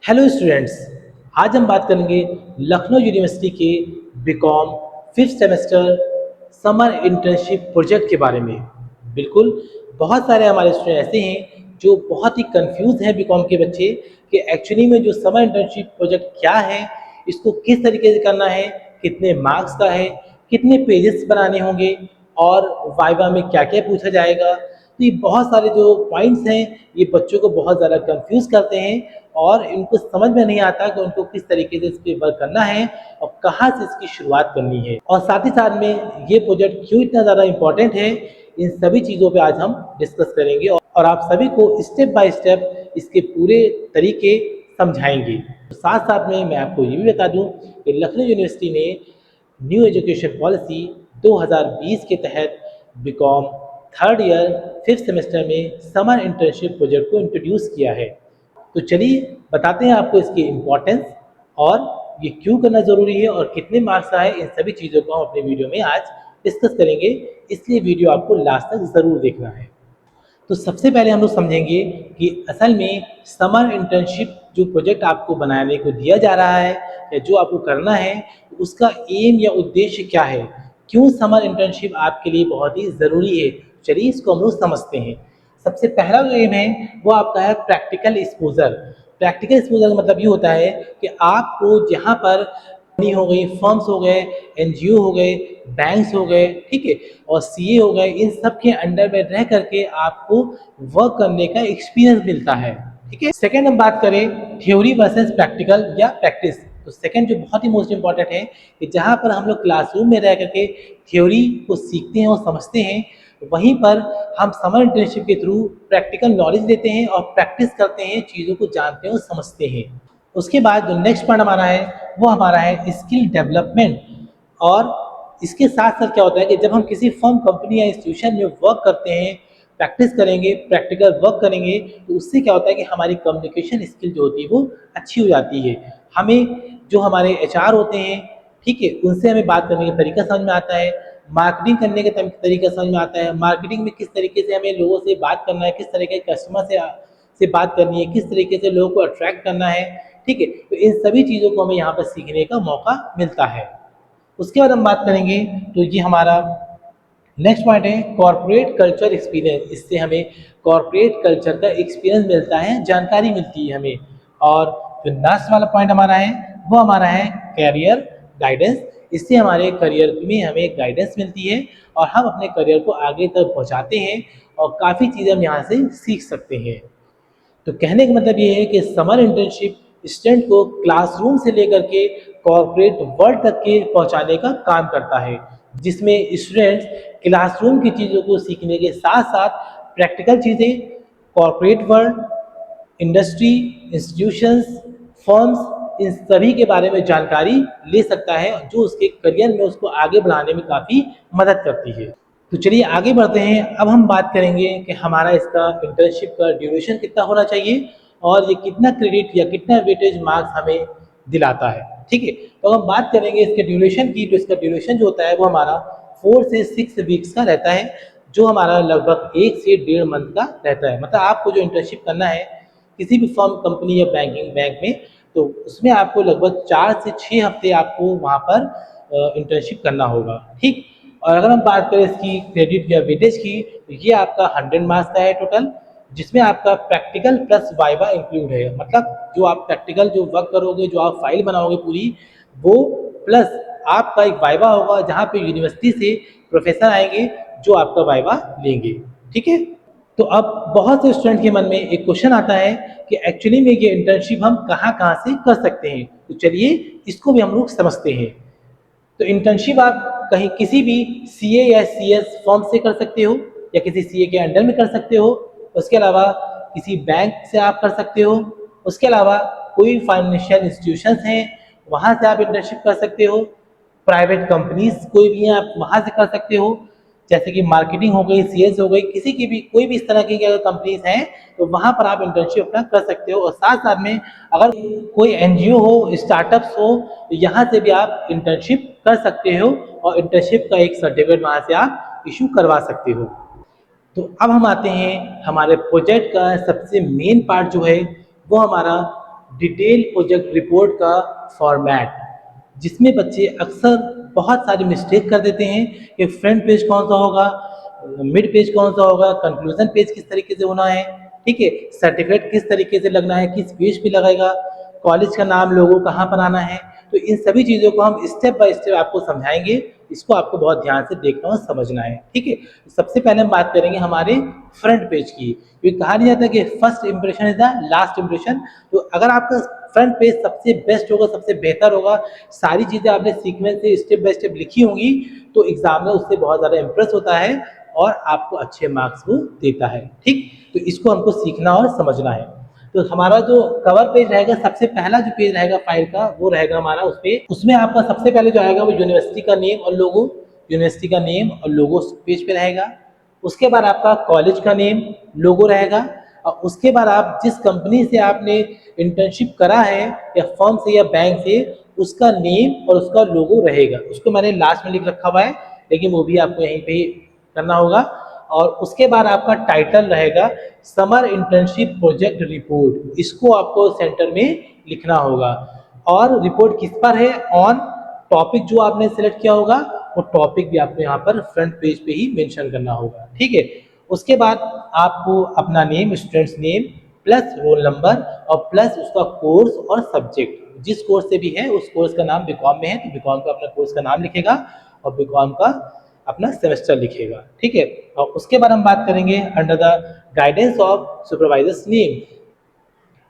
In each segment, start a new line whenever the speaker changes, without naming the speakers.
Hello students. आज हम बात करेंगे लखनऊ यूनिवर्सिटी के BCom fifth semester summer internship project के बारे में। बिल्कुल, बहुत सारे हमारे स्टूडेंट ऐसे हैं जो बहुत ही कंफ्यूज हैं बीकॉम के बच्चे कि एक्चुअली में जो समर इंटर्नशिप प्रोजेक्ट क्या है, इसको किस तरीके से करना है, कितने मार्क्स का है, कितने पेजेस बनाने होंगे और वाइवा में क्या क्या पूछा जाएगा। तो ये बहुत सारे जो पॉइंट्स हैं, ये बच्चों को बहुत ज़्यादा कंफ्यूज करते हैं और इनको समझ में नहीं आता कि उनको किस तरीके से इस पे वर्क करना है और कहाँ से इसकी शुरुआत करनी है, और साथ ही साथ में ये प्रोजेक्ट क्यों इतना ज़्यादा इम्पोर्टेंट है। इन सभी चीज़ों पे आज हम डिस्कस करेंगे और आप सभी को स्टेप बाय स्टेप इसके पूरे तरीके समझाएंगे। साथ साथ में मैं आपको ये भी बता दूं कि लखनऊ यूनिवर्सिटी ने न्यू एजुकेशन पॉलिसी 2020 के तहत BCom third year fifth semester में समर इंटर्नशिप प्रोजेक्ट को इंट्रोड्यूस किया है। तो चलिए बताते हैं आपको इसकी इम्पोर्टेंस और ये क्यों करना ज़रूरी है और कितने मार्क्स आए। इन सभी चीज़ों को हम अपने वीडियो में आज डिस्कस करेंगे, इसलिए वीडियो आपको लास्ट तक ज़रूर देखना है। तो सबसे पहले हम लोग समझेंगे कि असल में समर इंटर्नशिप जो प्रोजेक्ट आपको बनाने को दिया जा रहा है या जो आपको करना है, उसका एम या उद्देश्य क्या है, क्यों समर इंटर्नशिप आपके लिए बहुत ही ज़रूरी है। चलिए इसको हम लोग समझते हैं। सबसे पहला जो एम है वो आपका है प्रैक्टिकल एक्सपोजर। प्रैक्टिकल एक्सपोजर का मतलब ये होता है कि आपको जहाँ पर कंपनी हो गई, फर्म्स हो गए, एनजीओ हो गए, बैंक्स हो गए, ठीक है, और सीए हो गए, इन सब के अंडर में रह करके आपको वर्क करने का एक्सपीरियंस मिलता है। ठीक है। सेकंड हम बात करें थ्योरी वर्सेस प्रैक्टिकल या प्रैक्टिस। तो सेकंड जो बहुत ही मोस्ट इंपॉर्टेंट है कि जहाँ पर हम लोग क्लासरूम में रह करके थ्योरी को सीखते हैं और समझते हैं, वहीं पर हम समर इंटर्नशिप के थ्रू प्रैक्टिकल नॉलेज लेते हैं और प्रैक्टिस करते हैं, चीज़ों को जानते हैं और समझते हैं। उसके बाद जो नेक्स्ट पॉइंट हमारा है वो हमारा है स्किल डेवलपमेंट। और इसके साथ साथ क्या होता है कि जब हम किसी फर्म, कंपनी या इंस्टीट्यूशन में वर्क करते हैं, प्रैक्टिस करेंगे, प्रैक्टिकल वर्क करेंगे, तो उससे क्या होता है कि हमारी कम्युनिकेशन स्किल जो होती है वो अच्छी हो जाती है। हमें जो हमारे एचआर होते हैं, ठीक है, उनसे हमें बात करने का तरीका समझ में आता है, मार्केटिंग करने का तरीका समझ में आता है, मार्केटिंग में किस तरीके से हमें लोगों से बात करना है, किस तरीके के कस्टमर से बात करनी है, किस तरीके से लोगों को अट्रैक्ट करना है। ठीक है, तो इन सभी चीज़ों को हमें यहाँ पर सीखने का मौका मिलता है। उसके बाद हम बात करेंगे, तो ये हमारा नेक्स्ट पॉइंट है कॉर्पोरेट कल्चर एक्सपीरियंस। इससे हमें कॉर्पोरेट कल्चर का एक्सपीरियंस मिलता है, जानकारी मिलती है हमें। और जो लास्ट वाला पॉइंट हमारा है वो हमारा है कैरियर गाइडेंस। इससे हमारे करियर में हमें गाइडेंस मिलती है और हम अपने करियर को आगे तक पहुंचाते हैं और काफ़ी चीज़ें हम यहाँ से सीख सकते हैं। तो कहने का मतलब ये है कि समर इंटर्नशिप स्टूडेंट को क्लासरूम से लेकर के कॉर्पोरेट वर्ल्ड तक के पहुंचाने का काम करता है, जिसमें स्टूडेंट्स क्लासरूम की चीज़ों को सीखने के साथ साथ प्रैक्टिकल चीज़ें, corporate world, industry, institutions, firms, इन सभी के बारे में जानकारी ले सकता है, जो उसके करियर में उसको आगे बढ़ाने में काफ़ी मदद करती है। तो चलिए आगे बढ़ते हैं। अब हम बात करेंगे कि हमारा इसका इंटर्नशिप का ड्यूरेशन कितना होना चाहिए और ये कितना क्रेडिट या कितना वेटेज मार्क्स हमें दिलाता है। ठीक है, तो हम बात करेंगे इसके ड्यूरेशन की। तो इसका ड्यूरेशन जो होता है वो हमारा 4 से 6 वीक्स का रहता है, जो हमारा लगभग 1 से 1.5 मंथ का रहता है। मतलब आपको जो इंटर्नशिप करना है किसी भी फर्म, कंपनी या बैंक में, तो उसमें आपको लगभग 4 से 6 हफ्ते आपको वहाँ पर इंटर्नशिप करना होगा। ठीक। और अगर हम बात करें इसकी क्रेडिट या वेटेज की, तो ये आपका 100 मार्क्स का है टोटल, जिसमें आपका प्रैक्टिकल प्लस वाइवा इंक्लूड है। मतलब जो आप प्रैक्टिकल जो वर्क करोगे, जो आप फाइल बनाओगे पूरी, वो प्लस आपका एक वाइवा होगा जहाँ पे यूनिवर्सिटी से प्रोफेसर आएंगे जो आपका वाइवा लेंगे। ठीक है। तो अब बहुत से स्टूडेंट के मन में एक क्वेश्चन आता है कि एक्चुअली में ये इंटर्नशिप हम कहाँ कहाँ से कर सकते हैं। तो चलिए इसको भी हम लोग समझते हैं। तो इंटर्नशिप आप कहीं किसी भी सीए या सीएस फर्म से कर सकते हो या किसी सीए के अंडर में कर सकते हो। उसके अलावा किसी बैंक से आप कर सकते हो। उसके अलावा कोई फाइनेंशियल इंस्टीट्यूशंस हैं, वहाँ से आप इंटर्नशिप कर सकते हो। प्राइवेट कंपनीज कोई भी हैं, आप वहाँ से कर सकते हो, जैसे कि मार्केटिंग हो गई, सीएस हो गई, किसी की भी कोई भी इस तरह की अगर कंपनीज हैं तो वहाँ पर आप इंटर्नशिप अपना कर सकते हो। और साथ साथ में अगर कोई एनजीओ हो, स्टार्टअप्स हो, तो यहाँ से भी आप इंटर्नशिप कर सकते हो और इंटर्नशिप का एक सर्टिफिकेट वहाँ से आप इशू करवा सकते हो। तो अब हम आते हैं हमारे प्रोजेक्ट का सबसे मेन पार्ट जो है वो हमारा डिटेल प्रोजेक्ट रिपोर्ट का फॉर्मेट, जिसमें बच्चे अक्सर बहुत सारी मिस्टेक कर देते हैं कि फ्रंट पेज कौन सा होगा, मिड पेज कौन सा होगा, कंक्लूजन पेज किस तरीके से होना है, ठीक है, सर्टिफिकेट किस तरीके से लगना है, किस पेज पे लगेगा, कॉलेज का नाम लोगो कहाँ पर आना है। तो इन सभी चीज़ों को हम स्टेप बाय स्टेप आपको समझाएंगे, इसको आपको बहुत ध्यान से देखना और समझना है, ठीक है। सबसे पहले हम बात करेंगे हमारे फ्रंट पेज की। ये कहा नहीं जाता कि first impression is the last impression. तो अगर आपका फ्रंट पेज सबसे बेस्ट होगा, सबसे बेहतर होगा, सारी चीज़ें आपने सीक्वेंस से स्टेप बाय स्टेप लिखी होंगी, तो एग्जामिनर उससे बहुत ज़्यादा इंप्रेस होता है और आपको अच्छे मार्क्स वो देता है, ठीक। तो इसको हमको सीखना और समझना है। तो हमारा जो कवर पेज रहेगा, सबसे पहला जो पेज रहेगा फाइल का, वो रहेगा हमारा उस पे, उसमें आपका सबसे पहले जो आएगा वो यूनिवर्सिटी का नेम और लोगो, यूनिवर्सिटी का नेम और लोगो पेज पे रहेगा। उसके बाद आपका कॉलेज का नेम, लोगो रहेगा। और उसके बाद आप जिस कंपनी से आपने इंटर्नशिप करा है, या फर्म से या बैंक से, उसका नेम और उसका लोगो रहेगा। उसको मैंने लास्ट में लिख रखा हुआ है, लेकिन वो भी आपको यहीं पे करना होगा। और उसके बाद आपका टाइटल रहेगा समर इंटर्नशिप प्रोजेक्ट रिपोर्ट, इसको आपको सेंटर में लिखना होगा। और रिपोर्ट किस पर है, ऑन टॉपिक जो आपने सिलेक्ट किया होगा, वो टॉपिक भी आपको यहाँ पर फ्रंट पेज पे ही मेंशन करना होगा, ठीक है। उसके बाद आपको अपना name, students name plus roll number और प्लस उसका कोर्स और सब्जेक्ट, जिस कोर्स से भी है उस कोर्स का नाम, बीकॉम में है तो बीकॉम का अपना कोर्स का नाम लिखेगा और बीकॉम का अपना सेमेस्टर लिखेगा, ठीक है। और उसके बाद हम बात करेंगे under the guidance of supervisors name.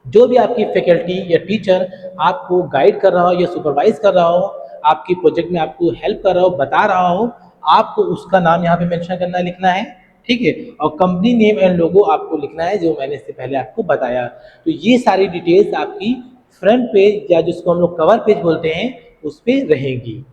जो भी आपकी फैकल्टी या टीचर आपको गाइड कर रहा हो या सुपरवाइज कर रहा हो, आपकी प्रोजेक्ट में आपको हेल्प कर रहा हो, बता रहा हो, आपको उसका नाम यहाँ पे मेंशन करना, लिखना है, ठीक है। और कंपनी नेम एंड लोगो आपको लिखना है, जो मैंने इससे पहले आपको बताया। तो ये सारी डिटेल्स आपकी फ्रंट पेज, या जिसको हम लोग कवर पेज बोलते हैं, उस पर रहेंगी।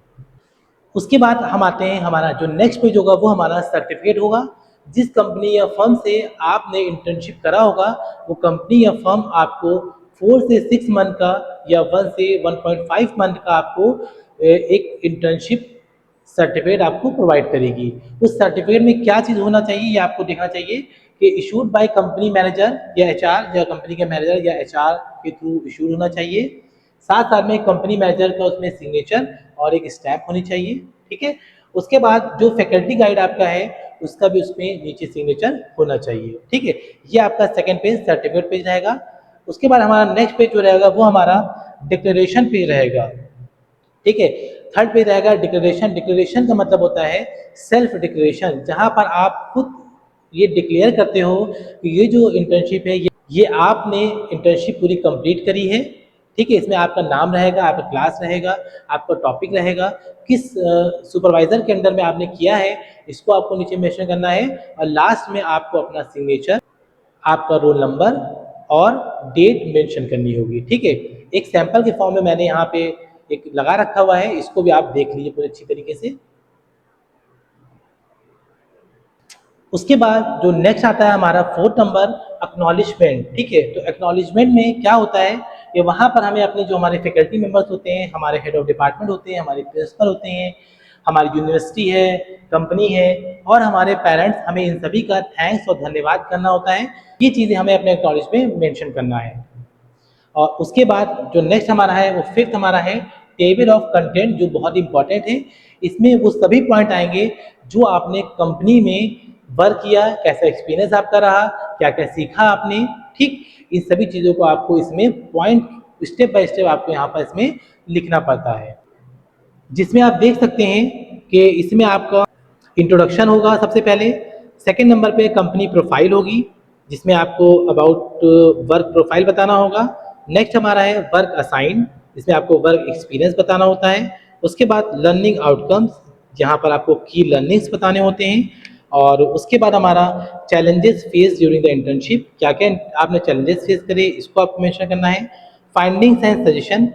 उसके बाद हम आते हैं, हमारा जो नेक्स्ट पेज होगा वो हमारा सर्टिफिकेट होगा। जिस कंपनी या फर्म से आपने इंटर्नशिप करा होगा, वो कंपनी या फर्म आपको 4 से 6 मंथ का या 1 से 1.5 मंथ का आपको एक इंटर्नशिप सर्टिफिकेट आपको प्रोवाइड करेगी। उस सर्टिफिकेट में क्या चीज़ होना चाहिए, ये आपको देखना चाहिए कि इशूड बाय कंपनी मैनेजर या एचआर, या कंपनी के मैनेजर या एचआर के थ्रू इशूड होना चाहिए। साथ साथ में कंपनी मैनेजर का उसमें सिग्नेचर और एक स्टैम्प होनी चाहिए, ठीक है। उसके बाद जो फैकल्टी गाइड आपका है, उसका भी उसमें नीचे सिग्नेचर होना चाहिए, ठीक है। ये आपका सेकंड पेज सर्टिफिकेट पेज रहेगा। उसके बाद हमारा नेक्स्ट पेज जो रहेगा वो हमारा डिक्लेरेशन पेज रहेगा, ठीक है। थर्ड पेज रहेगा डिक्लेरेशन। डिक्लेरेशन का मतलब होता है सेल्फ डिक्लेरेशन, जहां पर आप खुद ये डिक्लेयर करते हो कि ये जो इंटर्नशिप है, ये आपने इंटर्नशिप पूरी कंप्लीट करी है, ठीक है। इसमें आपका नाम रहेगा, आपका क्लास रहेगा, आपका टॉपिक रहेगा, किस सुपरवाइजर के अंडर में आपने किया है, इसको आपको नीचे मेंशन करना है। और लास्ट में आपको अपना सिग्नेचर, आपका रोल नंबर और डेट मेंशन करनी होगी, ठीक है। एक सैंपल के फॉर्म में मैंने यहाँ पे एक लगा रखा हुआ है, इसको भी आप देख लीजिए पूरी अच्छी तरीके से। उसके बाद जो नेक्स्ट आता है हमारा फोर्थ नंबर, एक्नॉलेजमेंट, ठीक है। तो एक्नॉलेजमेंट में क्या होता है कि वहाँ पर हमें अपने जो हमारे फैकल्टी मेंबर्स होते हैं, हमारे हेड ऑफ डिपार्टमेंट होते हैं, हमारे प्रिंसिपल होते हैं, हमारी यूनिवर्सिटी है, कंपनी है, और हमारे पेरेंट्स, हमें इन सभी का थैंक्स और धन्यवाद करना होता है। ये चीज़ें हमें अपने एक्नॉलेज में मेंशन करना है। और उसके बाद जो नेक्स्ट हमारा है वो फिफ्थ हमारा है टेबल ऑफ कंटेंट, जो बहुत इंपॉर्टेंट है। इसमें वो सभी पॉइंट आएंगे जो आपने कंपनी में वर्क किया, कैसा एक्सपीरियंस आपका रहा, क्या क्या सीखा आपने, ठीक। इन सभी चीज़ों को आपको इसमें पॉइंट स्टेप बाय स्टेप आपको यहाँ पर इसमें लिखना पड़ता है, जिसमें आप देख सकते हैं कि इसमें आपका इंट्रोडक्शन होगा सबसे पहले। सेकंड नंबर पे कंपनी प्रोफाइल होगी, जिसमें आपको अबाउट वर्क प्रोफाइल बताना होगा। नेक्स्ट हमारा है वर्क असाइन, इसमें आपको वर्क एक्सपीरियंस बताना होता है। उसके बाद लर्निंग आउटकम्स, जहाँ पर आपको की लर्निंग्स बताने होते हैं। और उसके बाद हमारा challenges face during the internship, क्या क्या आपने चैलेंजेस फेस करे, इसको आपको मेंशन करना है। फाइंडिंग्स एंड सजेशन,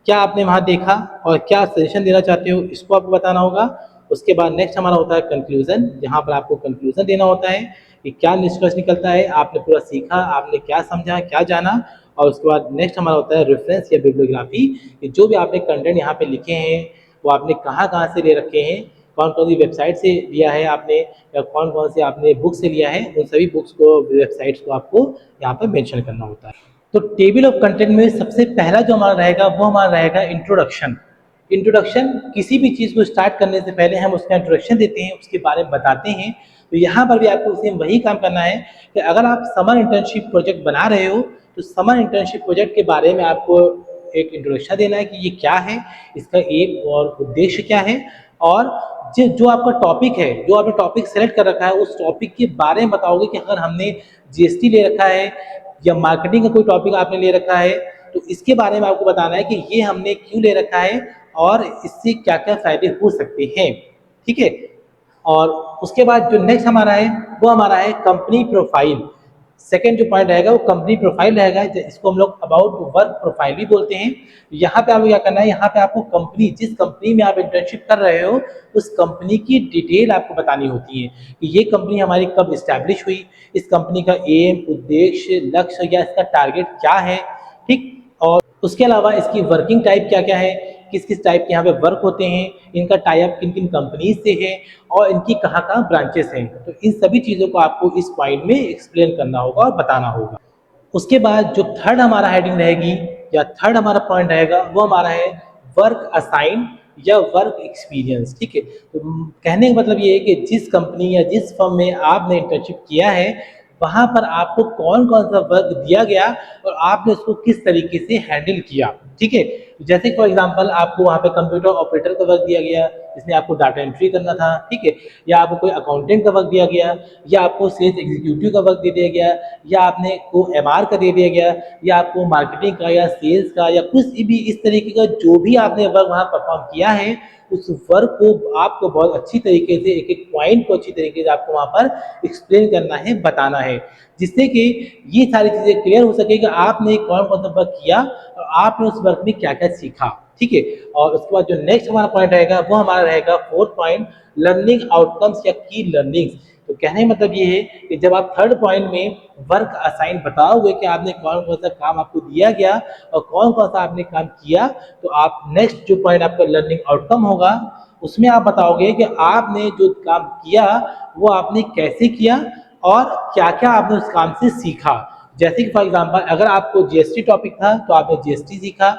क्या आपने वहाँ देखा और क्या सजेशन देना चाहते हो, इसको आपको बताना होगा। उसके बाद नेक्स्ट हमारा होता है कंक्लूजन, जहाँ पर आपको कंक्लूजन देना होता है कि क्या निष्कर्ष निकलता है, आपने पूरा सीखा, आपने क्या समझा, क्या जाना। और उसके बाद नेक्स्ट हमारा होता है रेफरेंस या बिब्लियोग्राफी, कि जो भी आपने कंटेंट यहाँ पे लिखे हैं वो आपने कहाँ कहाँ से ले रखे हैं, कौन कौन सी वेबसाइट से लिया है आपने, या कौन कौन से आपने बुक से लिया है, उन सभी बुक्स को, वेबसाइट्स को आपको यहाँ पर मेंशन करना होता है। तो टेबल ऑफ कंटेंट में सबसे पहला जो हमारा रहेगा वो हमारा रहेगा इंट्रोडक्शन। इंट्रोडक्शन, किसी भी चीज़ को स्टार्ट करने से पहले हम उसका इंट्रोडक्शन देते हैं, उसके बारे में बताते हैं। तो यहाँ पर भी आपको सेम वही काम करना है कि अगर आप समर इंटर्नशिप प्रोजेक्ट बना रहे हो तो समर इंटर्नशिप प्रोजेक्ट के बारे में आपको एक इंट्रोडक्शन देना है कि ये क्या है, इसका एक और उद्देश्य क्या है, और जो आपका टॉपिक है, जो आपने टॉपिक सेलेक्ट कर रखा है उस टॉपिक के बारे में बताओगे कि अगर हमने जीएसटी ले रखा है या मार्केटिंग का कोई टॉपिक आपने ले रखा है तो इसके बारे में आपको बताना है कि ये हमने क्यों ले रखा है और इससे क्या क्या फायदे हो सकते हैं। ठीक है। और उसके बाद जो नेक्स्ट हमारा है वो हमारा है कंपनी प्रोफाइल। सेकेंड जो पॉइंट रहेगा वो कंपनी प्रोफाइल रहेगा, इसको हम लोग अबाउट वर्क प्रोफाइल भी बोलते हैं। यहाँ पे आपको क्या करना है, यहाँ पे आपको कंपनी, जिस कंपनी में आप इंटर्नशिप कर रहे हो उस कंपनी की डिटेल आपको बतानी होती है कि ये कंपनी हमारी कब इस्टेब्लिश हुई, इस कंपनी का एम, उद्देश्य, लक्ष्य या इसका टारगेट क्या है। ठीक। और उसके अलावा इसकी वर्किंग टाइप क्या क्या है, किस किस टाइप के यहाँ पे वर्क होते हैं, इनका टाई अप किन किन कंपनीज से है और इनकी कहाँ कहाँ ब्रांचेस हैं। तो इन सभी चीज़ों को आपको इस पॉइंट में एक्सप्लेन करना होगा और बताना होगा। उसके बाद जो थर्ड हमारा हेडिंग रहेगी या थर्ड हमारा पॉइंट रहेगा वो हमारा है वर्क असाइन या वर्क एक्सपीरियंस। ठीक है। तो कहने का मतलब ये है कि जिस कंपनी या जिस फर्म में आपने इंटर्नशिप किया है वहाँ पर आपको कौन कौन सा वर्क दिया गया और आपने उसको किस तरीके से हैंडल किया। ठीक है। जैसे फॉर एग्जांपल आपको वहाँ पे कंप्यूटर ऑपरेटर का वर्क दिया गया जिसमें आपको डाटा एंट्री करना था। ठीक है। या आपको कोई अकाउंटेंट का वर्क दिया गया, या आपको सेल्स एग्जीक्यूटिव का वर्क दे दिया गया, या आपने को एमआर का दे दिया गया, या आपको मार्केटिंग का या सेल्स का या कुछ भी इस तरीके का जो भी आपने वर्क वहाँ परफॉर्म किया है उस वर्क को आपको बहुत अच्छी तरीके से एक एक पॉइंट को अच्छी तरीके से आपको वहाँ पर एक्सप्लेन करना है, बताना है, जिससे कि ये सारी चीज़ें क्लियर हो सके कि आपने कौन कौन सा वर्क किया और आपने उस वर्क में क्या क्या सीखा। ठीक है। और उसके बाद जो नेक्स्ट हमारा पॉइंट रहेगा वो हमारा रहेगा फोर्थ पॉइंट, लर्निंग आउटकम्स या की लर्निंग्स। तो कहने का मतलब ये है कि जब आप थर्ड पॉइंट में वर्क असाइन बताओगे कि आपने कौन कौन सा काम आपको दिया गया और कौन कौन सा आपने काम किया, तो आप नेक्स्ट जो पॉइंट आपका लर्निंग आउटकम होगा उसमें आप बताओगे कि आपने जो काम किया वो आपने कैसे किया और क्या क्या आपने उस काम से सीखा। जैसे कि फॉर एग्जांपल अगर आपको जीएसटी टॉपिक था तो आपने जीएसटी सीखा।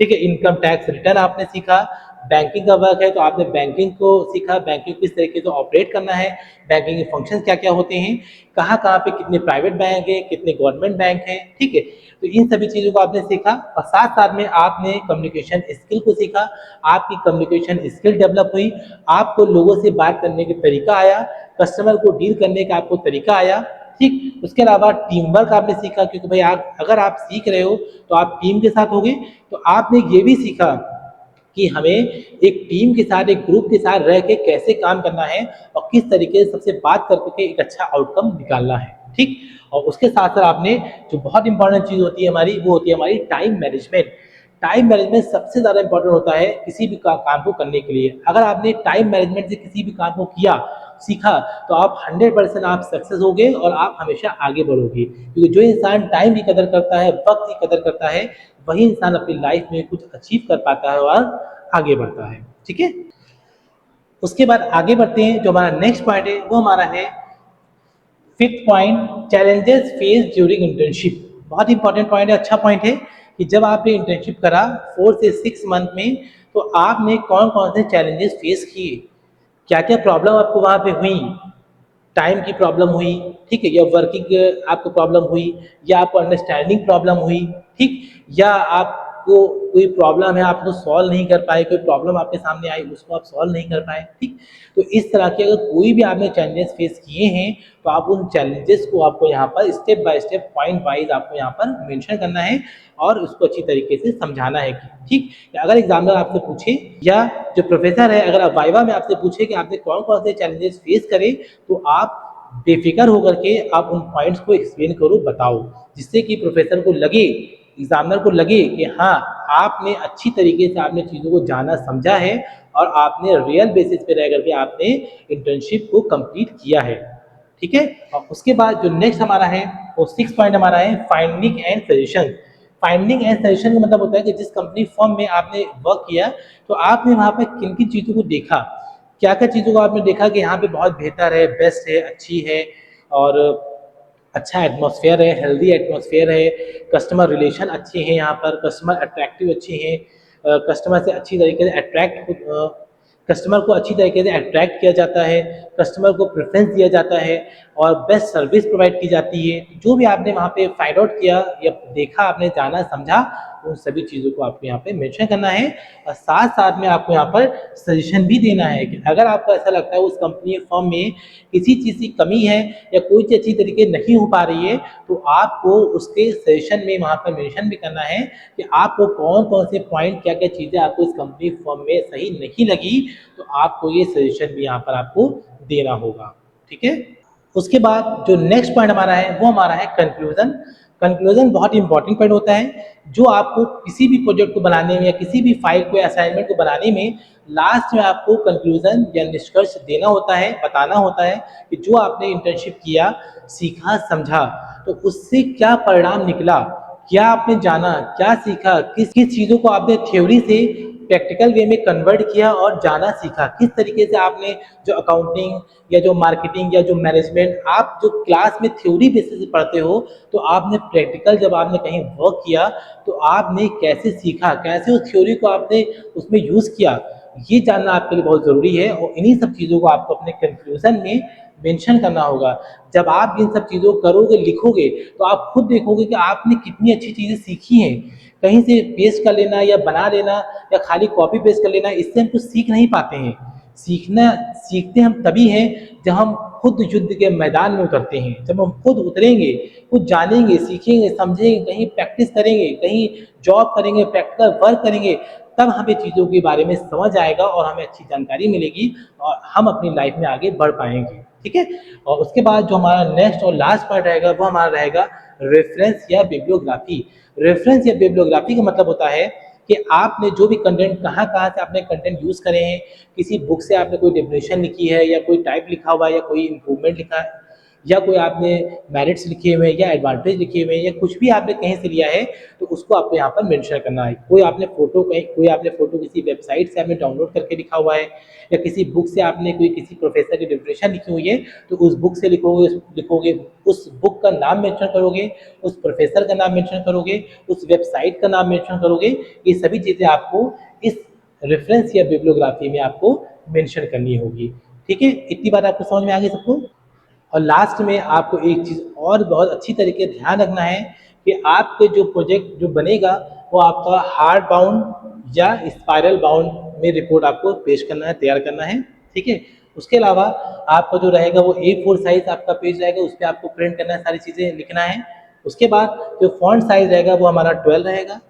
ठीक है। इनकम टैक्स रिटर्न आपने सीखा। बैंकिंग का वर्क है तो आपने बैंकिंग को सीखा, बैंकिंग किस तरीके से ऑपरेट करना है, बैंकिंग के फंक्शन क्या क्या होते हैं, कहाँ कहाँ पे कितने प्राइवेट बैंक हैं, कितने गवर्नमेंट बैंक हैं। ठीक है। तो इन सभी चीज़ों को आपने सीखा और साथ साथ में आपने कम्युनिकेशन स्किल को सीखा। आपकी कम्युनिकेशन स्किल डेवलप हुई, आपको लोगों से बात करने का तरीका आया, कस्टमर को डील करने का आपको तरीका आया। ठीक। उसके अलावा टीम वर्क आपने सीखा, क्योंकि भाई आप अगर आप सीख रहे हो तो आप टीम के साथ होगे। तो आपने ये भी सीखा कि हमें एक टीम के साथ, एक ग्रुप के साथ रह के कैसे काम करना है और किस तरीके से सबसे बात करके एक अच्छा आउटकम निकालना है। ठीक। और उसके साथ साथ आपने जो बहुत इंपॉर्टेंट चीज़ होती है हमारी, वो होती है हमारी टाइम मैनेजमेंट। टाइम मैनेजमेंट सबसे ज़्यादा इंपॉर्टेंट होता है किसी भी काम को करने के लिए। अगर आपने टाइम मैनेजमेंट से किसी भी काम को किया, सीखा, तो आप 100% आप सक्सेस होगे और आप हमेशा आगे बढ़ोगे, क्योंकि जो इंसान टाइम की कदर करता है, वक्त की कदर करता है, वही इंसान अपनी लाइफ में कुछ अचीव कर पाता है और आगे बढ़ता है। ठीक है। उसके बाद आगे बढ़ते हैं, जो हमारा नेक्स्ट पॉइंट है वो हमारा है fifth point, challenges face during internship. बहुत इंपॉर्टेंट पॉइंट है, अच्छा पॉइंट है कि जब आपने इंटर्नशिप करा 4 से 6 मंथ में तो आपने कौन कौन से चैलेंजेस फेस किए, क्या क्या प्रॉब्लम आपको वहाँ पे हुई। टाइम की प्रॉब्लम हुई, ठीक है, या वर्किंग आपको प्रॉब्लम हुई, या आपको अंडरस्टैंडिंग प्रॉब्लम हुई। ठीक। या आपको कोई प्रॉब्लम है, आप उसको सॉल्व नहीं कर पाए, कोई प्रॉब्लम आपके सामने आई उसको आप सॉल्व नहीं कर पाए। ठीक। तो इस तरह के अगर कोई भी आपने चैलेंजेस फेस किए हैं तो आप उन चैलेंजेस को आपको यहाँ पर step by step, point wise आपको यहाँ पर मेंशन करना है और उसको अच्छी तरीके से समझाना है। ठीक। अगर एग्जामिनर आपसे पूछे या जो प्रोफेसर है अगर वाइवा में आपसे पूछे कि आपने कौन कौन से चैलेंजेस फेस करे, तो आप बेफिक्र होकर के आप उन पॉइंट्स को एक्सप्लेन करो, बताओ, जिससे कि प्रोफेसर को लगे, एग्जामिनर को लगे कि हाँ आपने अच्छी तरीके से आपने चीज़ों को जाना, समझा है और आपने रियल बेसिस पे रह करके आपने इंटर्नशिप को कंप्लीट किया है। ठीक है। और उसके बाद जो नेक्स्ट हमारा है वो 6 पॉइंट हमारा है finding and suggestion. Finding and suggestion का मतलब होता है कि जिस कंपनी फर्म में आपने वर्क किया तो आपने वहाँ पर किन किन चीज़ों को देखा, क्या क्या चीज़ों को आपने देखा कि यहाँ पे बहुत बेहतर है, बेस्ट है, अच्छी है और अच्छा एटमॉस्फेयर है, हेल्दी एटमॉस्फेयर है, कस्टमर रिलेशन अच्छे हैं, यहाँ पर कस्टमर अट्रैक्टिव अच्छे हैं, कस्टमर से अच्छी तरीके से कस्टमर को अच्छी तरीके से अट्रैक्ट किया जाता है, कस्टमर को प्रेफरेंस दिया जाता है और बेस्ट सर्विस प्रोवाइड की जाती है। जो भी आपने वहाँ पे फाइंड आउट किया या देखा, आपने जाना समझा, उन सभी चीज़ों को आपको यहाँ पे मेंशन करना है और साथ साथ में आपको यहाँ पर सजेशन भी देना है कि अगर आपको ऐसा लगता है उस कंपनी फर्म में किसी चीज़ की कमी है या कोई चीज़ अच्छी तरीके नहीं हो पा रही है, तो आपको उसके सजेशन में वहाँ पर मेंशन भी करना है कि आपको कौन कौन से पॉइंट, क्या क्या चीज़ें आपको इस कंपनी फर्म में सही नहीं लगी, तो आपको ये सजेशन भी यहाँ पर आपको देना होगा। ठीक है। उसके बाद जो नेक्स्ट पॉइंट हमारा है वो हमारा है कंक्लूजन। कंक्लूजन बहुत इंपॉर्टेंट पॉइंट होता है जो आपको किसी भी प्रोजेक्ट को बनाने में या किसी भी फाइल को असाइनमेंट को बनाने में लास्ट में आपको कंक्लूजन या निष्कर्ष देना होता है, बताना होता है कि जो आपने इंटर्नशिप किया, सीखा, समझा, तो उससे क्या परिणाम निकला, क्या आपने जाना, क्या सीखा, किस किस चीज़ों को आपने थ्योरी से प्रैक्टिकल वे में कन्वर्ट किया और जाना सीखा, किस तरीके से आपने जो अकाउंटिंग या जो मार्केटिंग या जो मैनेजमेंट आप जो क्लास में थ्योरी बेसिस से पढ़ते हो, तो आपने प्रैक्टिकल जब आपने कहीं वर्क किया तो आपने कैसे सीखा, कैसे उस थ्योरी को आपने उसमें यूज़ किया, ये जानना आपके लिए बहुत ज़रूरी है और इन्हीं सब चीज़ों को आपको अपने कंक्लूजन में मेंशन करना होगा। जब आप इन सब चीज़ों को करोगे, लिखोगे, तो आप खुद देखोगे कि आपने कितनी अच्छी चीज़ें सीखी हैं। कहीं से पेस्ट कर लेना या बना लेना या खाली कॉपी पेस्ट कर लेना, इससे हम कुछ सीख नहीं पाते हैं। सीखना सीखते हम तभी हैं जब हम खुद युद्ध के मैदान में उतरते हैं, जब हम खुद उतरेंगे, खुद जानेंगे, सीखेंगे, समझेंगे, कहीं प्रैक्टिस करेंगे, कहीं जॉब करेंगे, प्रैक्टिकल वर्क करेंगे, तब हमें चीज़ों के बारे में समझ आएगा और हमें अच्छी जानकारी मिलेगी और हम अपनी लाइफ में आगे बढ़ पाएंगे। ठीक है। और उसके बाद जो हमारा नेक्स्ट और लास्ट पार्ट रहेगा वो हमारा रहेगा रेफरेंस या बिब्लियोग्राफी। रेफरेंस या बिब्लियोग्राफी का मतलब होता है कि आपने जो भी कंटेंट कहाँ कहाँ से आपने कंटेंट यूज़ करे हैं, किसी बुक से आपने कोई डेफिनेशन लिखी है या कोई टाइप लिखा हुआ है या कोई इम्प्रूवमेंट लिखा है या कोई आपने मेरिट्स लिखे हुए हैं या एडवांटेज लिखे हुए हैं या कुछ भी आपने कहीं से लिया है, तो उसको आपको यहाँ पर मेंशन करना है। कोई आपने फोटो किसी वेबसाइट से आपने डाउनलोड करके लिखा हुआ है या किसी बुक से आपने कोई किसी प्रोफेसर की डेफिनेशन लिखी हुई है, तो उस बुक से लिखोगे, उस बुक का नाम मेंशन करोगे, उस प्रोफेसर का नाम मेंशन करोगे, उस वेबसाइट का नाम मेंशन करोगे। ये सभी चीज़ें आपको इस रेफरेंस या बिब्लियोग्राफी में आपको मेंशन करनी होगी। ठीक है। इतनी बात आपको समझ में आ गई सबको। और लास्ट में आपको एक चीज़ और बहुत अच्छी तरीके से ध्यान रखना है कि आपके जो प्रोजेक्ट जो बनेगा वो आपका हार्ड बाउंड या स्पाइरल बाउंड में रिपोर्ट आपको पेश करना है, तैयार करना है। ठीक है। उसके अलावा आपका जो रहेगा वो A4 साइज आपका पेज रहेगा, उस पर आपको प्रिंट करना है, सारी चीज़ें लिखना है। उसके बाद जो फॉन्ट साइज रहेगा वो हमारा 12 रहेगा,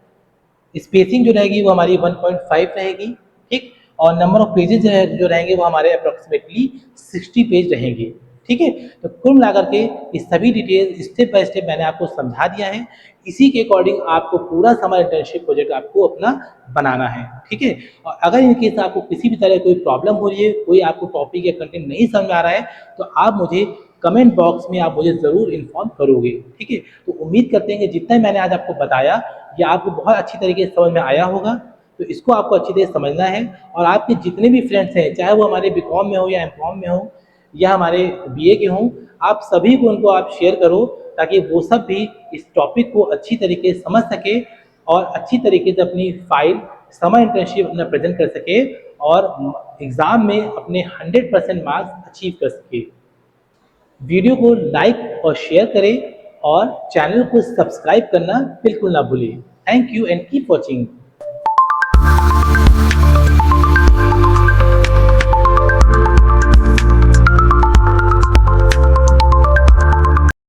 स्पेसिंग जो रहेगी वो हमारी 1.5 रहेगी। ठीक। और नंबर ऑफ पेजेस जो रहेंगे वो हमारे अप्रोक्सीमेटली 60 पेज रहेंगे। ठीक है। तो कुल मिलाकर के ये सभी डिटेल स्टेप बाय स्टेप मैंने आपको समझा दिया है। इसी के अकॉर्डिंग आपको पूरा समर इंटर्नशिप प्रोजेक्ट आपको अपना बनाना है। ठीक है। और अगर इन केस आपको किसी भी तरह कोई प्रॉब्लम हो रही है, कोई आपको टॉपिक या कंटेंट नहीं समझ में आ रहा है, तो आप मुझे कमेंट बॉक्स में आप मुझे ज़रूर इन्फॉर्म करोगे। ठीक है। तो उम्मीद करते हैं कि जितना मैंने आज आपको बताया ये आपको बहुत अच्छी तरीके से समझ में आया होगा। तो इसको आपको अच्छी तरह समझना है और आपके जितने भी फ्रेंड्स हैं, चाहे वो हमारे बीकॉम में हो या एमकॉम में हो या हमारे बीए के हों, आप सभी को उनको आप शेयर करो ताकि वो सब भी इस टॉपिक को अच्छी तरीके से समझ सके और अच्छी तरीके से अपनी फाइल समर इंटर्नशिप अपना प्रेजेंट कर सके और एग्ज़ाम में अपने 100% मार्क्स अचीव कर सके। वीडियो को लाइक और शेयर करें और चैनल को सब्सक्राइब करना बिल्कुल ना भूलें। Thank you and keep watching.